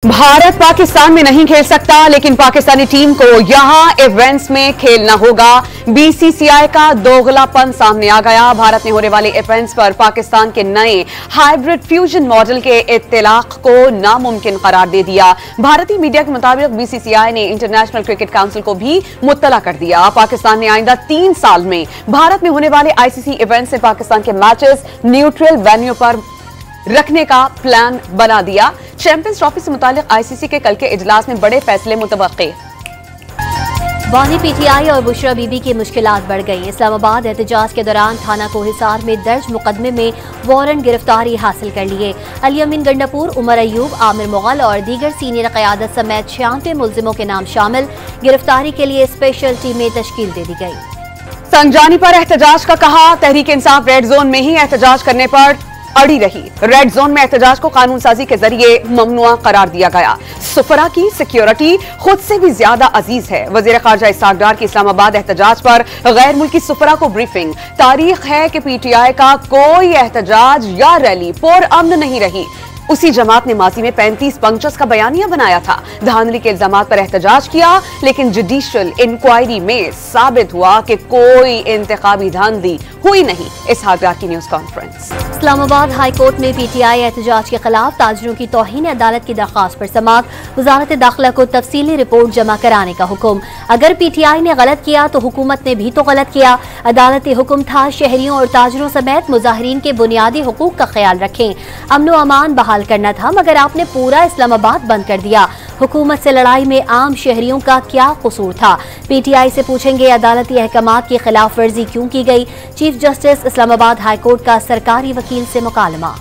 भारत पाकिस्तान में नहीं खेल सकता, लेकिन पाकिस्तानी टीम को यहां इवेंट्स में खेलना होगा। बीसीसीआई का दोगलापन सामने आ गया। भारत में होने वाले इवेंट्स पर पाकिस्तान के नए हाइब्रिड फ्यूजन मॉडल के इत्तलाक को नामुमकिन करार दे दिया। भारतीय मीडिया के मुताबिक बीसीसीआई ने इंटरनेशनल क्रिकेट काउंसिल को भी मुत्तला कर दिया। पाकिस्तान ने आइंदा 3 साल में भारत में होने वाले आईसीसी इवेंट्स में पाकिस्तान के मैचेस न्यूट्रल वेन्यू पर रखने का प्लान बना दिया। चैंपियंस ट्रॉफी से मुतालिक आईसीसी के कल के इजलास में बड़े फैसले मुतवक्के। वानी पीटीआई और बुशरा बीबी की मुश्किलात बढ़ गई। इस्लामाबाद एहतजाज के दौरान थाना कोहिसार में दर्ज मुकदमे में वारंट गिरफ्तारी हासिल कर लिए। अली अमीन गंडापुर, उमर अयूब, आमिर मुगल और दीगर सीनियर क़यादत समेत 96 मुल्जिमों के नाम शामिल। गिरफ्तारी के लिए स्पेशल टीमें तश्कील दे दी गई। संजानी पर एहतजाज का कहा, तहरीक इंसाफ रेड जोन में ही एहतजाज करने पर अड़ी रही। रेड जोन में एहतजाज को कानून साजी के जरिए ममनुआ करार दिया गया। सुफरा की सिक्योरिटी खुद से भी ज्यादा अजीज है। वजीर खारजा इसहाक डार की इस्लामाबाद एहतजाज पर गैर मुल्की सुफरा को ब्रीफिंग। तारीख है कि पीटीआई का कोई एहतजाज या रैली पुरअमन नहीं रही। उसी जमात ने माजी में 35 पंक्चर्स का बयानिया बनाया था। धांधली के इल्जामात पर एहतजाज किया, लेकिन जुडिशियल इंक्वायरी में साबित हुआ कि कोई इंतखाबी धांधली हुई नहीं। इसहाक डार की news conference. Islamabad high court में पीटीआई एहतजाज के खिलाफ ताजरों की तौहीन अदालत की दरख्वास्त पर समाअत। वजारत दाखिला को तफसीली रिपोर्ट जमा कराने का हुक्म। अगर पीटीआई ने गलत किया तो हुकूमत ने भी तो गलत किया। अदालती हुक्म था शहरियों और ताजरों समेत मुजाहिरीन के बुनियादी हुकूक का ख्याल रखें। अमन व अमान बहाल करना था, मगर आपने पूरा इस्लामाबाद बंद कर दिया। हुकूमत से लड़ाई में आम शहरियों का क्या कसूर था? पीटीआई से पूछेंगे अदालती अहकामात की खिलाफ वर्जी क्यों की गई। Chief justice Islamabad high court का सरकारी वकील से मुकालमा।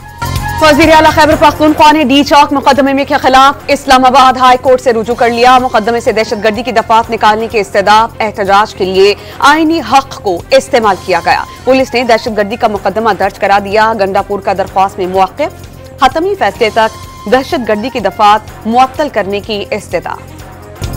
वज़ीर आला खैबर पख्तूनख्वा ने डी चौक मुकदमे के खिलाफ इस्लामाबाद हाई कोर्ट से रुजू कर लिया। मुकदमे से दहशतगर्दी की दफात निकालने के इस्तेदाद एहतजाज के लिए आईनी हक को इस्तेमाल किया गया। पुलिस ने दहशतगर्दी का मुकदमा दर्ज करा दिया। गंडापुर का दरख्वास्त में मुवक्किफ। हतमी फैसले तक दहशतगर्दी की दफात मुअत्तल करने की इस्तेदा।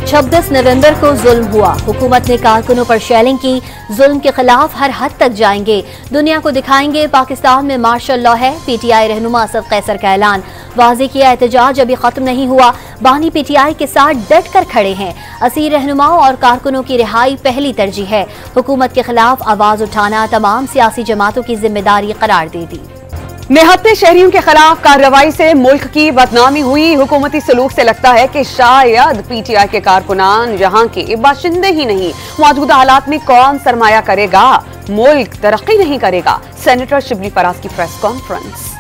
26 नवंबर को जुल्म हुआ। हुकूमत ने कारकुनों पर शेलिंग की। जुल्म के खिलाफ हर हद तक जाएंगे। दुनिया को दिखाएंगे पाकिस्तान में मार्शल लॉ है। पीटीआई रहनुमा असद कैसर का ऐलान। वाज़ेह किया एहतजाज अभी खत्म नहीं हुआ। बानी पीटीआई के साथ डट कर खड़े हैं। असीर रहनुमाओं और कारकुनों की रिहाई पहली तरजीह है। हुकूमत के खिलाफ आवाज उठाना तमाम सियासी जमातों की जिम्मेदारी करार दे दी। निहत्ते शहरियों के खिलाफ कार्रवाई से मुल्क की बदनामी हुई। हुकूमती सलूक से लगता है कि शायद पीटीआई के कारकुनान यहाँ के बाशिंदे ही नहीं। मौजूदा हालात में कौन सरमाया करेगा? मुल्क तरक्की नहीं करेगा। सेनेटर शिबली फराज की प्रेस कॉन्फ्रेंस।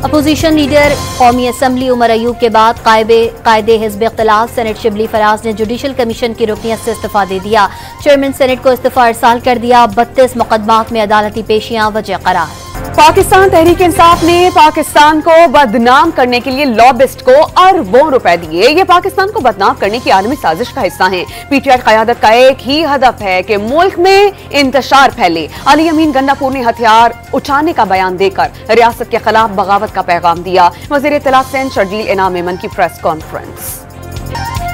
अपोजिशन लीडर कौमी असम्बली उमर अयूब के बाद कायदे हिज़्ब इख्तिलाफ सेनेट शिबली फराज ने जुडिशल कमीशन की रुकनियत से इस्तीफा दे दिया। चेयरमैन सेनेट को इस्तीफा इरसाल कर दिया। 32 मुकदमात में अदालती पेशियां वजह करार। पाकिस्तान तहरीक इंसाफ ने पाकिस्तान को बदनाम करने के लिए लॉबिस्ट को अरबों रुपए दिए। ये पाकिस्तान को बदनाम करने की आलमी साजिश का हिस्सा हैं। पीटीआई क़यादत का एक ही हदफ है कि मुल्क में इंतशार फैले। अली अमीन गंडापुर ने हथियार उठाने का बयान देकर रियासत के खिलाफ बगावत का पैगाम दिया। वज़ीर इत्तला सिंध शर्जील इनाम मेमन की प्रेस कॉन्फ्रेंस।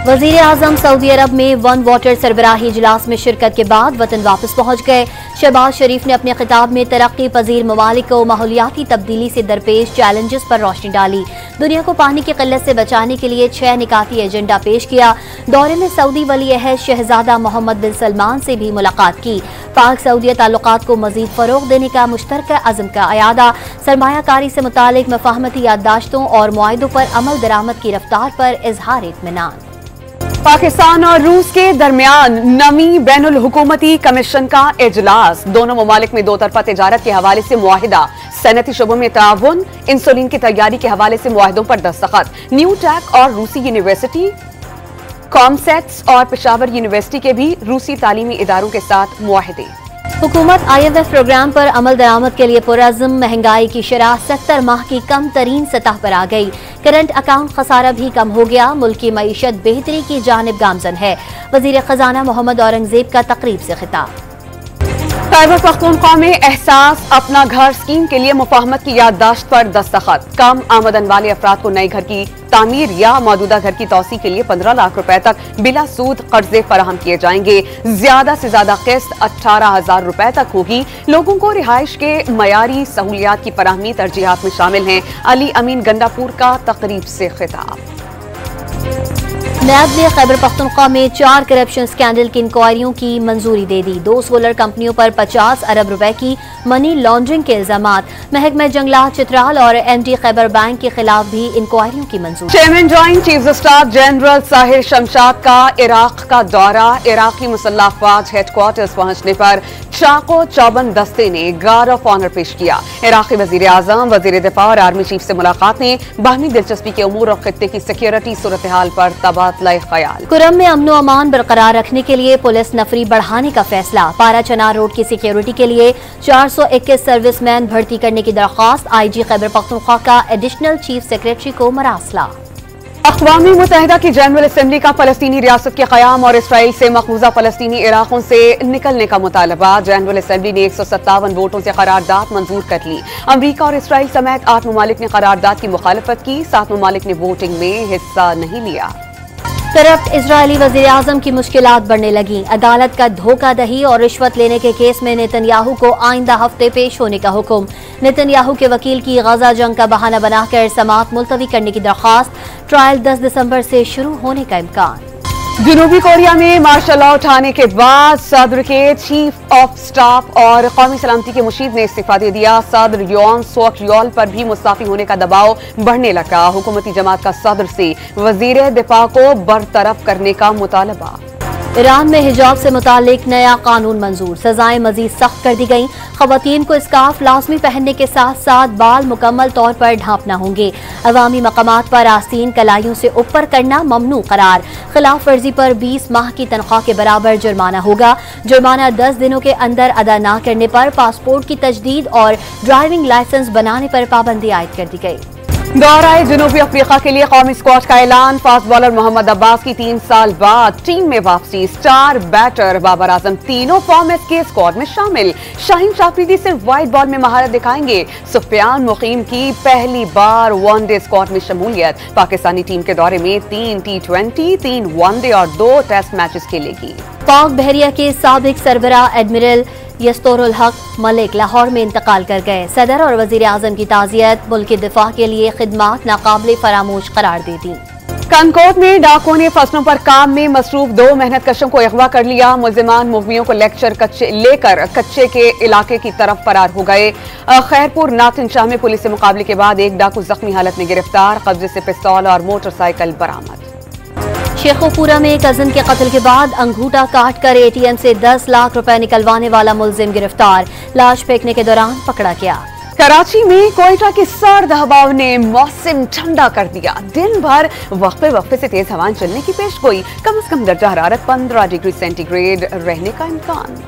वज़ीर आज़म सऊदी अरब में वन वाटर सरबराही इजलास में शिरकत के बाद वतन वापस पहुंच गए। शहबाज शरीफ ने अपने खिताब में तरक्की पजीर ममालिक को माहौलियाती तब्दीली से दरपेश चैलेंजेस पर रोशनी डाली। दुनिया को पानी की किल्लत से बचाने के लिए 6 निकाती एजेंडा पेश किया। दौरे में सऊदी वली अहद शहजादा मोहम्मद बिन सलमान से भी मुलाकात की। पाक सऊदी ताल्लुकात को मजीद फरोग देने का मुश्तरका अज़्म का अयादा। सरमायाकारी से मुतालिक मफाहमती याददाश्तों और मुआहिदों पर अमल दरामद की रफ्तार पर इजहार इत्मीनान। पाकिस्तान और रूस के दरमियान नमी बैनुल हुकूमती कमीशन का इजलास। दोनों ममालिक में दो तरफा तिजारत के हवाले से मुआहिदा। सनती शोबों में ताउन, इंसुलिन की तैयारी के हवाले से मुआहिदों पर दस्तखत। न्यू टैक और रूसी यूनिवर्सिटी, कॉमसेट्स और पेशावर यूनिवर्सिटी के भी रूसी तालीमी इदारों के साथ मुआहिदे। हुकूमत IMF प्रोग्राम पर अमल दरामद के लिए पुरअज़्म। महंगाई की शरह 70 माह की कम तरीन सतह पर आ गई। करंट अकाउंट खसारा भी कम हो गया। मुल्क की मईशत बेहतरी की जानिब गामजन है। वज़ीर खजाना मोहम्मद औरंगजेब का तकरीब से खिताब। खैबर पख्तूनख्वा में एहसास अपना घर स्कीम के लिए मुफाहमत की याददाश्त पर दस्तखत। कम आमदन वाले अफराद को नए घर की तामीर या मौजूदा घर की तौसी के लिए 15 लाख रुपए तक बिला सूद कर्जे फराहम किए जाएंगे। ज्यादा से ज्यादा किस्त 18,000 रुपए तक होगी। लोगों को रिहाइश के मयारी सहूलियात की फराहमी तरजीहात में शामिल हैं। अली अमीन गंडापुर का तकरीब से खिताब। नैब ने खैबर पख्तूनख्वा में 4 करप्शन स्कैंडल की इंक्वायरियों की मंजूरी दे दी। 2 सोलर कंपनियों पर 50 अरब रुपए की मनी लॉन्ड्रिंग के इल्जामात। महकमा जंगलात चित्राल और एमडी खैबर बैंक के खिलाफ भी इंक्वायरियों की मंजूरी। Chairman joint chief of staff general Sahir Shamshad का इराक का दौरा। इराकी मुसल्लह अफवाज हेडक्वार्टर्स पहुंचने पर चाको चौबंद दस्ते ने गार्ड ऑफ ऑनर पेश किया। इराकी वजीर आजम, वजीर दिफा और आर्मी चीफ से मुलाकात ने बाहमी दिलचस्पी के उमूर और खित्ते की सिक्योरिटी सूरत हाल पर तबादला ख्याल। कुरम में अमन व अमान बरकरार रखने के लिए पुलिस नफरी बढ़ाने का फैसला। पारा चनार रोड की सिक्योरिटी के लिए 421 सर्विसमैन भर्ती करने की दरख्वास्त। आईजी खैबर पख्तूनख्वा का एडिशनल चीफ सेक्रेटरी को मरासला। अक़वामी मुत्तहिदा की जनरल असम्बली का फलस्तीनी रियासत के क़याम और इसराइल से मकबूजा फलस्तीनी इलाकों से निकलने का मुतालबा। जनरल असम्बली ने 157 वोटों से करारदाद मंजूर कर ली। अमरीका और इसराइल समेत 8 ममालिक ने करारदाद की मुखालफत की। 7 ममालिक ने वोटिंग में हिस्सा नहीं लिया। तरफ इजरायली वजीर आजम की मुश्किलात बढ़ने लगी। अदालत का धोखाधही और रिश्वत लेने के केस में नेतन्याहू को आइंदा हफ्ते पेश होने का हुक्म। नेतन्याहू के वकील की गजा जंग का बहाना बनाकर समाअत मुलतवी करने की दरख्वास्त। ट्रायल 10 दिसंबर से शुरू होने का इम्कान। जनूबी कोरिया में मार्शल लॉ उठाने के बाद सदर के चीफ ऑफ स्टाफ और कौमी सलामती के मुशीर ने इस्तीफा दे दिया। सदर योन सोक योल पर भी मुस्ताफी होने का दबाव बढ़ने लगा। हुकूमती जमात का सदर से वजीर दिफा को बरतरफ करने का मुतालबा। ईरान में हिजाब से मुतालिक नया कानून मंजूर। सजाएं मजीद सख्त कर दी गईं। खवातीन को स्कार्फ लाजमी पहनने के साथ साथ बाल मुकम्मल तौर पर ढांपना होंगे। अवामी मकामात पर आस्तीन कलाइयों से ऊपर करना ममनू करार। खिलाफ वर्जी पर 20 माह की तनख्वाह के बराबर जुर्माना होगा। जुर्माना 10 दिनों के अंदर अदा न करने पर पासपोर्ट की तजदीद और ड्राइविंग लाइसेंस बनाने पर पाबंदी आयद कर दी गई। दौराए जनूबी अफ्रीका के लिए कौमी स्क्वाड का ऐलान। फास्ट बॉलर मोहम्मद अब्बास की 3 साल बाद टीम में वापसी। स्टार बैटर बाबर आजम तीनों फॉर्मेट के स्क्वाड में शामिल। शाहीन शाफरीदी सिर्फ वाइड बॉल में महारत दिखाएंगे। सुफियान मुकीम की पहली बार वनडे स्क्वाड में शमूलियत। पाकिस्तानी टीम के दौरे में 3 T20, 3 वनडे और 2 टेस्ट मैचेस खेलेगी। पाक बहरिया के साबिक सरबराह एडमिरल यस्तोरुल हक मलिक लाहौर में इंतकाल कर गए। सदर और वजीर आजम की ताज़ियत। मुल्क के दिफा के लिए खिदमात नाकाबिले फरामोश करार दे दी। कनकोट में डाकुओं ने फसलों पर काम में मसरूफ 2 मेहनत कशों को अगवा कर लिया। मुल्जिमान मुखबियों को लेकर कच्चे के इलाके की तरफ फरार हो गए। खैरपुर नातिन शाह में पुलिस से मुकाबले के बाद एक डाकू जख्मी हालत में गिरफ्तार। कब्जे से पिस्तौल और मोटरसाइकिल बरामद। शेखोपुरा में कजन के कत्ल के बाद अंगूठा काट कर एटीएम से 10 लाख रुपए निकलवाने वाला मुलजिम गिरफ्तार। लाश फेंकने के दौरान पकड़ा गया। कराची में कोयटा के सर्द हवाओं ने मौसम ठंडा कर दिया। दिन भर वक्फे से तेज हवाएं चलने की पेशगोई। कम से कम दर्जा हरारत 15 डिग्री सेंटीग्रेड रहने का इम्कान।